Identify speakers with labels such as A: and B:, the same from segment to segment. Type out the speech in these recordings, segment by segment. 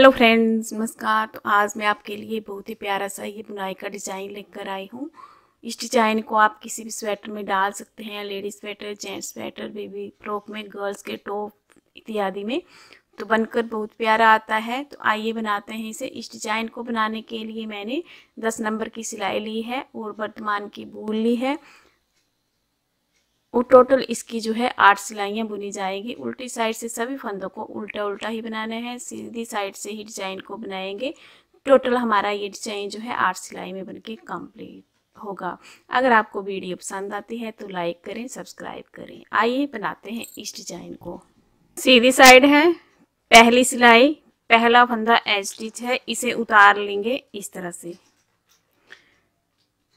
A: Hello friends, नमस्कार। तो आज मैं आपके लिए बहुत ही प्यारा सा ये बुनाई का डिज़ाइन लेकर आई हूँ। इस डिज़ाइन को आप किसी भी स्वेटर में डाल सकते हैं, ladies sweater, gents sweater, baby frock में, गर्ल्स के टॉप इत्यादि में। तो बनकर बहुत प्यारा आता है। तो आइए बनाते हैं इसे। इस डिज़ाइन को बनाने के लिए मैंने 10 नंबर की सिलाई ली है और वर्तमान की वूल ली है। और टोटल इसकी जो है 8 सिलाइयाँ बुनी जाएगी। उल्टी साइड से सभी फंदों को उल्टा उल्टा ही बनाने हैं, सीधी साइड से ही डिजाइन को बनाएंगे। टोटल हमारा ये डिजाइन जो है 8 सिलाई में बनके कंप्लीट होगा। अगर आपको वीडियो पसंद आती है तो लाइक करें, सब्सक्राइब करें। आइए बनाते हैं इस डिजाइन को। सीधी साइड है, पहली सिलाई, पहला फंदा एज स्टिच है, इसे उतार लेंगे इस तरह से।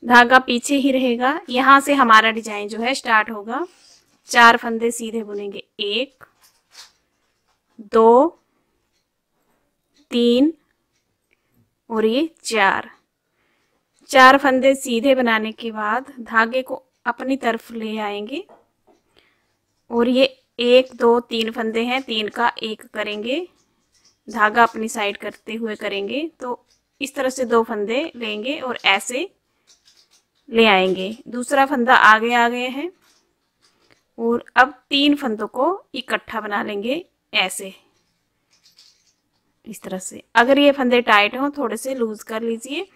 A: धागा पीछे ही रहेगा। यहाँ से हमारा डिजाइन जो है स्टार्ट होगा। 4 फंदे सीधे बुनेंगे, 1 2 3 और ये 4 फंदे सीधे बनाने के बाद धागे को अपनी तरफ ले आएंगे और ये 1 2 3 फंदे हैं, 3 का 1 करेंगे, धागा अपनी साइड करते हुए करेंगे। तो इस तरह से 2 फंदे लेंगे और ऐसे ले आएंगे। दूसरा फंदा आगे आ गया है और अब 3 फंदों को इकट्ठा बना लेंगे ऐसे, इस तरह से। अगर ये फंदे टाइट हो थोड़े से लूज कर लीजिए।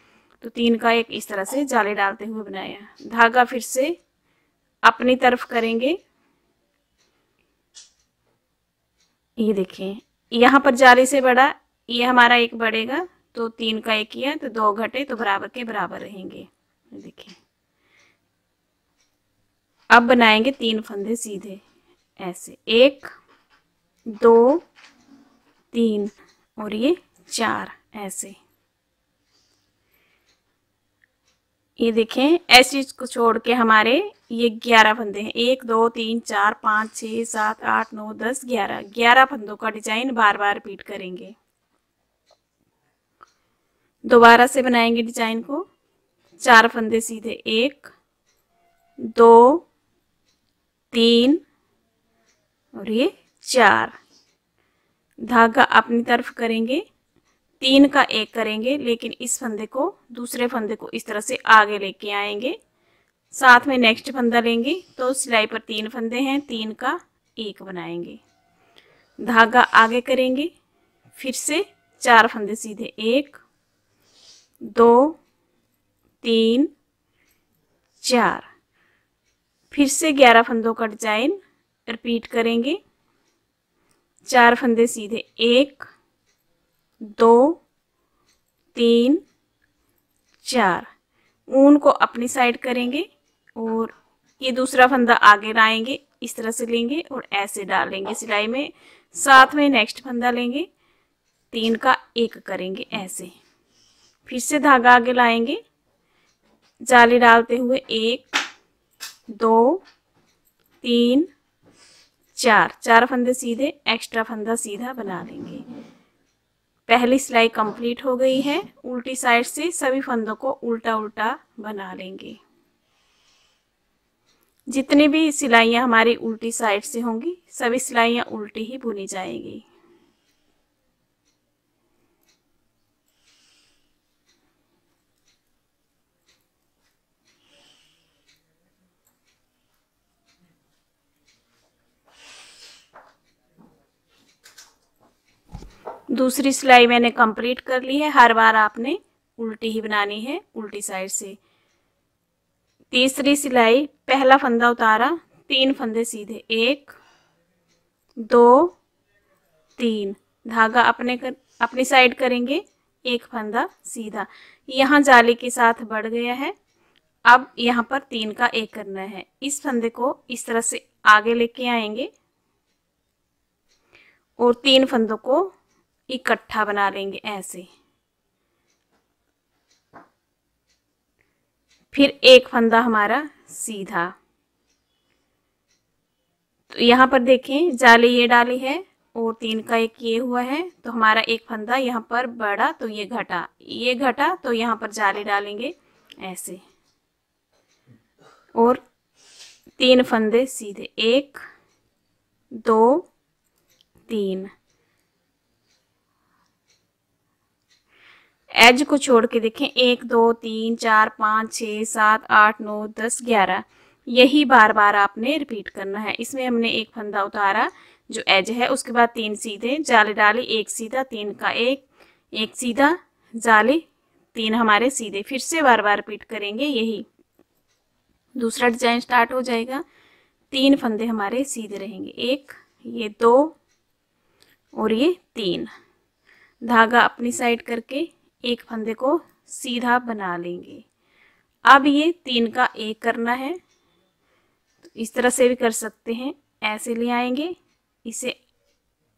A: तो 3 का 1 इस तरह से जाली डालते हुए बनाया। धागा फिर से अपनी तरफ करेंगे। ये देखें, यहाँ पर जाली से बड़ा ये हमारा 1 बढ़ेगा, तो 3 का 1 किया तो 2 घटे तो बराबर के बराबर रहेंगे। देखिए, अब बनाएंगे 3 फंदे सीधे ऐसे, 1 2 3 और ये 4 ऐसे। ये देखें, ऐसे चीज को छोड़ के हमारे ये 11 फंदे हैं। 1 2 3 4 5 6 7 8 9 10 11 फंदों का डिजाइन बार बार रिपीट करेंगे। दोबारा से बनाएंगे डिजाइन को। 4 फंदे सीधे, 1 2 3 और ये 4। धागा अपनी तरफ करेंगे, 3 का 1 करेंगे, लेकिन इस फंदे को, दूसरे फंदे को इस तरह से आगे लेके आएंगे। साथ में नेक्स्ट फंदा लेंगे। तो सिलाई पर 3 फंदे हैं, 3 का 1 बनाएंगे, धागा आगे करेंगे, फिर से 4 फंदे सीधे, 1 2 3 4। फिर से 11 फंदों का डिजाइन रिपीट करेंगे। 4 फंदे सीधे, 1 2 3 4। ऊन को अपनी साइड करेंगे और ये दूसरा फंदा आगे लाएंगे, इस तरह से लेंगे और ऐसे डालेंगे सिलाई में। साथ में नेक्स्ट फंदा लेंगे, 3 का 1 करेंगे ऐसे। फिर से धागा आगे लाएंगे, जाली डालते हुए 1 2 3 4 फंदे सीधे, एक्स्ट्रा फंदा सीधा बना लेंगे। पहली सिलाई कंप्लीट हो गई है। उल्टी साइड से सभी फंदों को उल्टा उल्टा बना लेंगे। जितनी भी सिलाइयां हमारी उल्टी साइड से होंगी सभी सिलाइयां उल्टी ही बुनी जाएंगी। दूसरी सिलाई मैंने कंप्लीट कर ली है। हर बार आपने उल्टी ही बनानी है, उल्टी साइड से। तीसरी सिलाई, पहला फंदा उतारा, 3 फंदे सीधे, 1 2 3। धागा अपनी साइड करेंगे, 1 फंदा सीधा। यहाँ जाली के साथ बढ़ गया है। अब यहाँ पर 3 का 1 करना है। इस फंदे को इस तरह से आगे लेके आएंगे और 3 फंदों को इकट्ठा बना लेंगे ऐसे। फिर 1 फंदा हमारा सीधा। तो यहाँ पर देखें, जाली ये डाली है और 3 का 1 ये हुआ है, तो हमारा 1 फंदा यहाँ पर बढ़ा तो ये घटा तो यहाँ पर जाली डालेंगे ऐसे और 3 फंदे सीधे, 1 2 3। एज को छोड़ के देखें 1 2 3 4 5 6 7 8 9 10 11, यही बार बार आपने रिपीट करना है। इसमें हमने एक फंदा उतारा जो एज है, उसके बाद 3 सीधे, जाली डाली, 1 सीधा, 3 का 1 सीधा, जाली, 3 हमारे सीधे। फिर से बार बार रिपीट करेंगे, यही दूसरा डिजाइन स्टार्ट हो जाएगा। 3 फंदे हमारे सीधे रहेंगे, 1, ये 2 और ये 3। धागा अपनी साइड करके एक फंदे को सीधा बना लेंगे। अब ये 3 का 1 करना है, तो इस तरह से भी कर सकते हैं। ऐसे ले आएंगे, इसे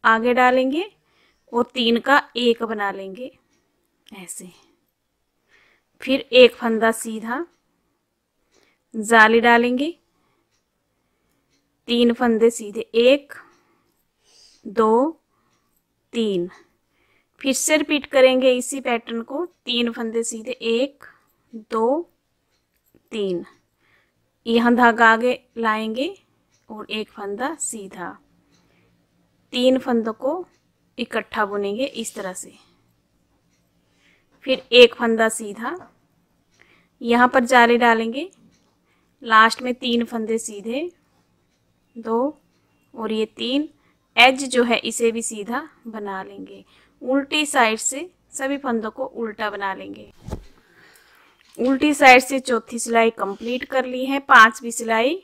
A: आगे डालेंगे और 3 का 1 बना लेंगे ऐसे। फिर एक फंदा सीधा, जाली डालेंगे, 3 फंदे सीधे, 1 2 3। फिर से रिपीट करेंगे इसी पैटर्न को, 3 फंदे सीधे, 1 2 3। यहाँ धागा आगे लाएंगे और एक फंदा सीधा, 3 फंदों को इकट्ठा बुनेंगे इस तरह से। फिर एक फंदा सीधा, यहाँ पर जाली डालेंगे, लास्ट में 3 फंदे सीधे, 2 और ये 3। एज जो है इसे भी सीधा बना लेंगे। उल्टी साइड से सभी फंदों को उल्टा बना लेंगे। उल्टी साइड से चौथी सिलाई कंप्लीट कर ली है। 5वीं सिलाई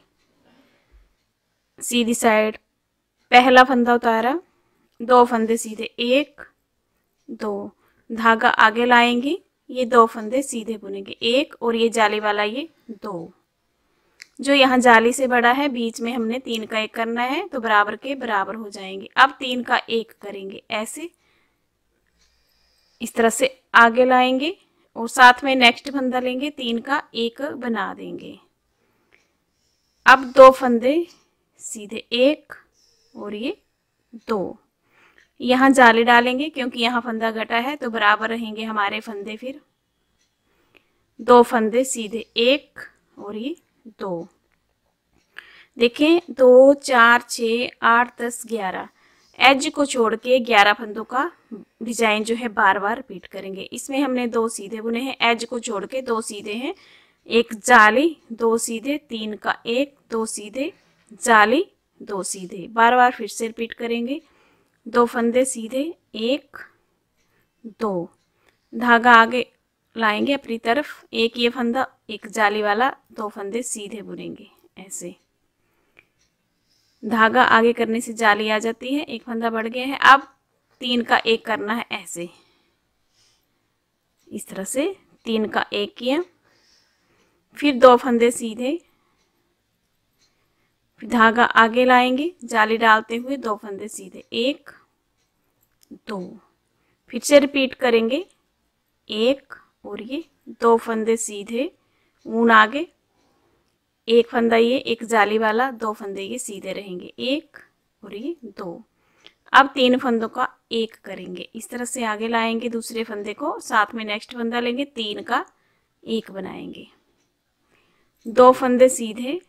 A: सीधी साइड, पहला फंदा उतारा, 2 फंदे सीधे, 1 2, धागा आगे लाएंगे, ये 2 फंदे सीधे बुनेंगे, 1 और ये जाली वाला ये 2। जो यहाँ जाली से बड़ा है, बीच में हमने 3 का 1 करना है, तो बराबर के बराबर हो जाएंगे। अब 3 का 1 करेंगे ऐसे, इस तरह से आगे लाएंगे और साथ में नेक्स्ट फंदा लेंगे, 3 का 1 बना देंगे। अब 2 फंदे सीधे, 1 और ये 2। यहाँ जाली डालेंगे क्योंकि यहाँ फंदा घटा है, तो बराबर रहेंगे हमारे फंदे। फिर 2 फंदे सीधे, 1 और ये 2। देखें 2 4 6 8 10 11, एज को छोड़ के 11 फंदों का डिजाइन जो है बार बार रिपीट करेंगे। इसमें हमने 2 सीधे बुने हैं, एज को छोड़ के 2 सीधे हैं, 1 जाली, 2 सीधे, 3 का 1, 2 सीधे, जाली, 2 सीधे। बार बार फिर से रिपीट करेंगे। 2 फंदे सीधे, 1 2, धागा आगे लाएंगे अपनी तरफ, 1 ये फंदा, 1 जाली वाला, 2 फंदे सीधे बुनेंगे ऐसे। धागा आगे करने से जाली आ जाती है, 1 फंदा बढ़ गया है। अब 3 का 1 करना है ऐसे, इस तरह से 3 का 1 किया। फिर 2 फंदे सीधे, फिर धागा आगे लाएंगे, जाली डालते हुए 2 फंदे सीधे, 1 2। फिर से रिपीट करेंगे, 1 और ये 2 फंदे सीधे, ऊन आगे, 1 फंदा ये, 1 जाली वाला, 2 फंदे ये सीधे रहेंगे, 1 और ये 2। अब 3 फंदों का 1 करेंगे, इस तरह से आगे लाएंगे दूसरे फंदे को, साथ में नेक्स्ट फंदा लेंगे, 3 का 1 बनाएंगे। 2 फंदे सीधे,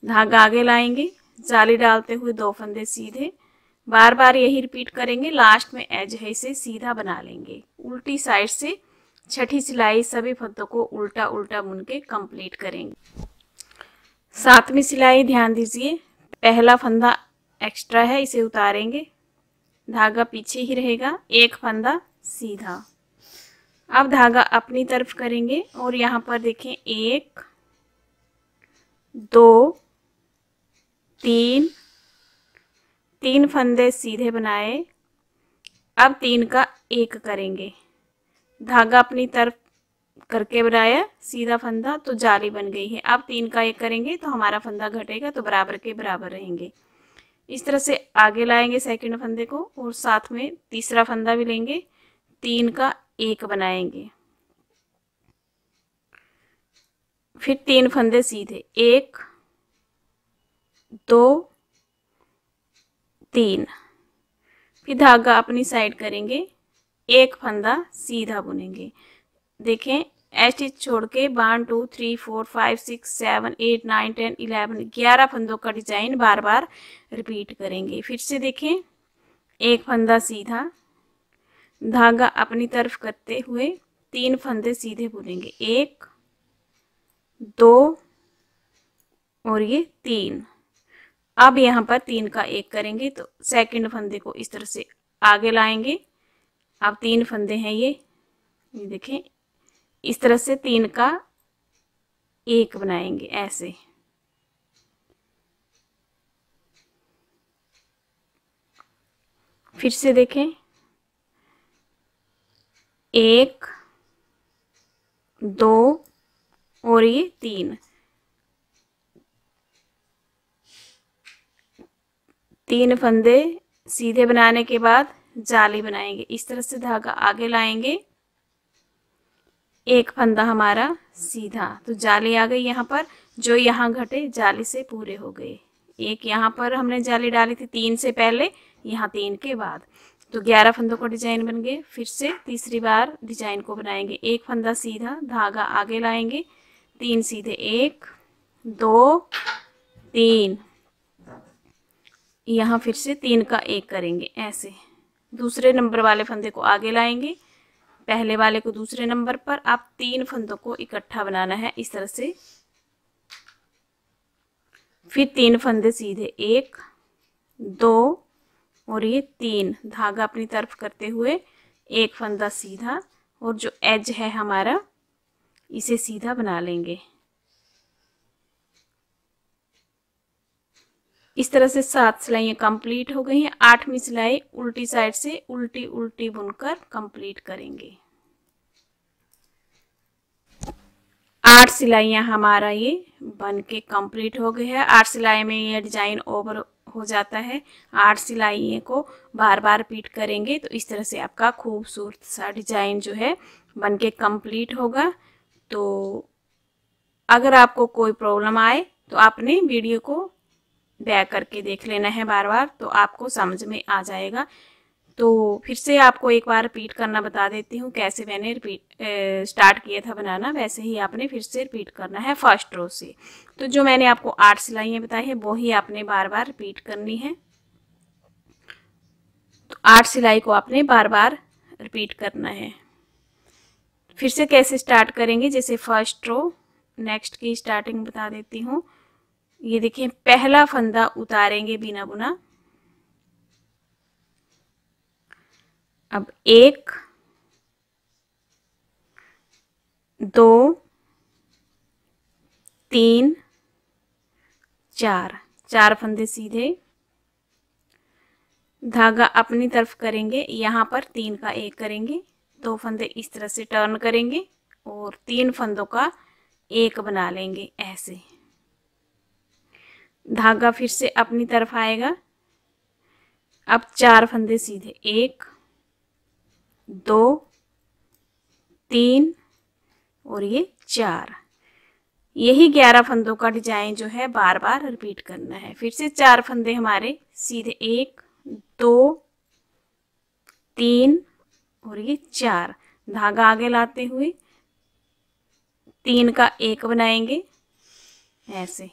A: धागा आगे लाएंगे, जाली डालते हुए 2 फंदे सीधे। बार बार यही रिपीट करेंगे। लास्ट में एज है इसे सीधा बना लेंगे। उल्टी साइड से छठी सिलाई सभी फंदों को उल्टा उल्टा बुन के कंप्लीट करेंगे। 7वीं सिलाई ध्यान दीजिए, पहला फंदा एक्स्ट्रा है, इसे उतारेंगे, धागा पीछे ही रहेगा, 1 फंदा सीधा। अब धागा अपनी तरफ करेंगे और यहाँ पर देखें 1 2 3 फंदे सीधे बनाए। अब 3 का 1 करेंगे, धागा अपनी तरफ करके बनाया सीधा फंदा, तो जाली बन गई है। अब 3 का 1 करेंगे तो हमारा फंदा घटेगा, तो बराबर के बराबर रहेंगे। इस तरह से आगे लाएंगे सेकंड फंदे को और साथ में तीसरा फंदा भी लेंगे, 3 का 1 बनाएंगे। फिर 3 फंदे सीधे, 1 2 3। फिर धागा अपनी साइड करेंगे, 1 फंदा सीधा बुनेंगे। देखें स्टिच छोड़ के 1 2 3 4 5 6 7 8 9 10 11 11 फंदों का डिजाइन बार बार रिपीट करेंगे। फिर से देखें, 1 फंदा सीधा, धागा अपनी तरफ करते हुए 3 फंदे सीधे बुनेंगे, 1 2 और ये 3। अब यहाँ पर 3 का 1 करेंगे तो सेकंड फंदे को इस तरह से आगे लाएंगे। अब 3 फंदे हैं ये देखें, इस तरह से 3 का 1 बनाएंगे ऐसे। फिर से देखें, 1 2 और ये 3 फंदे सीधे बनाने के बाद जाली बनाएंगे। इस तरह से धागा आगे लाएंगे, 1 फंदा हमारा सीधा, तो जाली आ गई यहाँ पर। जो यहाँ घटे जाली से पूरे हो गए। एक यहाँ पर हमने जाली डाली थी 3 से पहले, यहाँ 3 के बाद, तो 11 फंदों का डिजाइन बन गए। फिर से तीसरी बार डिजाइन को बनाएंगे, 1 फंदा सीधा, धागा आगे लाएंगे, 3 सीधे, 1 2 3। यहाँ फिर से 3 का 1 करेंगे ऐसे। दूसरे नंबर वाले फंदे को आगे लाएंगे, पहले वाले को दूसरे नंबर पर। आप 3 फंदों को इकट्ठा बनाना है इस तरह से। फिर 3 फंदे सीधे, 1 2 और ये 3, धागा अपनी तरफ करते हुए 1 फंदा सीधा, और जो एज है हमारा इसे सीधा बना लेंगे। इस तरह से 7 सिलाइयाँ कंप्लीट हो गई हैं। 8वीं सिलाई उल्टी साइड से उल्टी उल्टी बुनकर कंप्लीट करेंगे। 8 सिलाइयाँ हमारा ये बन के कंप्लीट हो गई है। 8 सिलाई में ये डिजाइन ओवर हो जाता है। 8 सिलाई को बार बार रिपीट करेंगे तो इस तरह से आपका खूबसूरत सा डिजाइन जो है बन के कंप्लीट होगा। तो अगर आपको कोई प्रॉब्लम आए तो आपने वीडियो को बैक करके देख लेना है बार बार, तो आपको समझ में आ जाएगा। तो फिर से आपको एक बार रिपीट करना बता देती हूँ, कैसे मैंने स्टार्ट किया था बनाना, वैसे ही आपने फिर से रिपीट करना है फर्स्ट रो से। तो जो मैंने आपको 8 सिलाइयाँ बताई है वो ही आपने बार बार रिपीट करनी है। तो 8 सिलाई को आपने बार बार रिपीट करना है। फिर से कैसे स्टार्ट करेंगे, जैसे फर्स्ट रो नेक्स्ट की स्टार्टिंग बता देती हूँ। ये देखिए, पहला फंदा उतारेंगे बिना बुना। अब 1 2 3 4, 4 फंदे सीधे, धागा अपनी तरफ करेंगे, यहाँ पर 3 का 1 करेंगे, 2 फंदे इस तरह से टर्न करेंगे और 3 फंदों का 1 बना लेंगे ऐसे। धागा फिर से अपनी तरफ आएगा। अब 4 फंदे सीधे, 1 2 3 और ये 4। यही 11 फंदों का डिजाइन जो है बार बार रिपीट करना है। फिर से 4 फंदे हमारे सीधे, 1 2 3 और ये 4, धागा आगे लाते हुए 3 का 1 बनाएंगे ऐसे।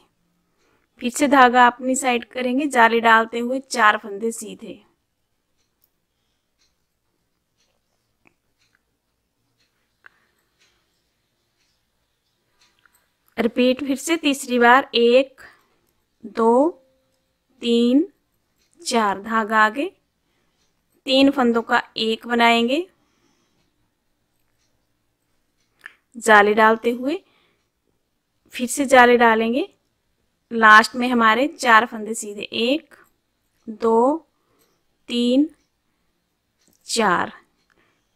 A: फिर से धागा अपनी साइड करेंगे, जाली डालते हुए 4 फंदे सीधे, रिपीट फिर से तीसरी बार, 1 2 3 4, धागा आगे, 3 फंदों का 1 बनाएंगे, जाली डालते हुए फिर से जाली डालेंगे। लास्ट में हमारे 4 फंदे सीधे, 1 2 3 4।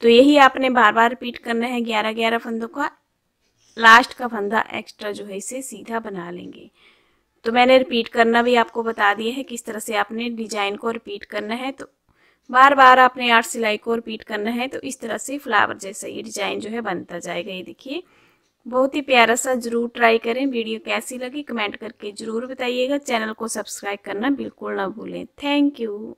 A: तो यही आपने बार बार रिपीट करना है 11-11 फंदों का। लास्ट का फंदा एक्स्ट्रा जो है इसे सीधा बना लेंगे। तो मैंने रिपीट करना भी आपको बता दिया है किस तरह से आपने डिजाइन को रिपीट करना है। तो बार बार आपने 8 सिलाई को रिपीट करना है, तो इस तरह से फ्लावर जैसा ये डिजाइन जो है बनता जाएगा। ये देखिए, बहुत ही प्यारा सा, जरूर ट्राई करें। वीडियो कैसी लगी कमेंट करके जरूर बताइएगा। चैनल को सब्सक्राइब करना बिल्कुल ना भूलें। Thank you.